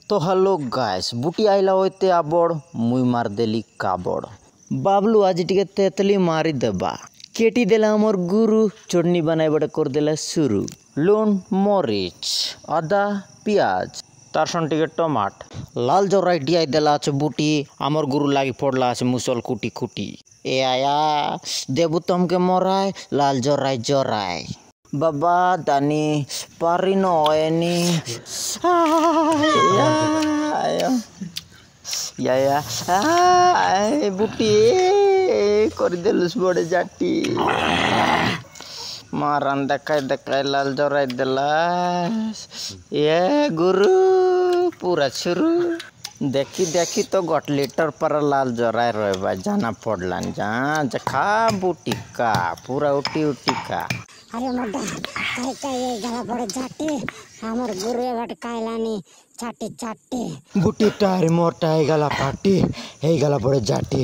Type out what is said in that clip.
तो hello guys बुटी आइला होते आबड़ मुई मार देली काबड़ बाबलू आज टिके तेतली मारी देबा केटी देला हमर गुरु चटनी बनाई बड़े कर देला शुरू लून मरीच आदा पियाज तार सन टिके टमाट लाल जराई दियाई देला আছে बुटी हमर गुरु लागी पड़ला আছে मुसल कुटी कुटी ए आया देबु तमके मराय लाल जराई जराय बाबा दानी पारी नोएनी या बुटी कर देलुस बड़े जाटी मारन देखाय लाल जराय देला ये गुरु पूरा शुरू देखी देखी तो गट लीटर पर लाल जराय रहा जाना पड़लान जा खा बुटी का पूरा उठी उठी का अरे मोटा काय काय गला पड़े जाटे हमर गुरु बट कायलानी चाटी चाटी बुटी टारी मोटा है गला पाटी है गला पड़े जाटी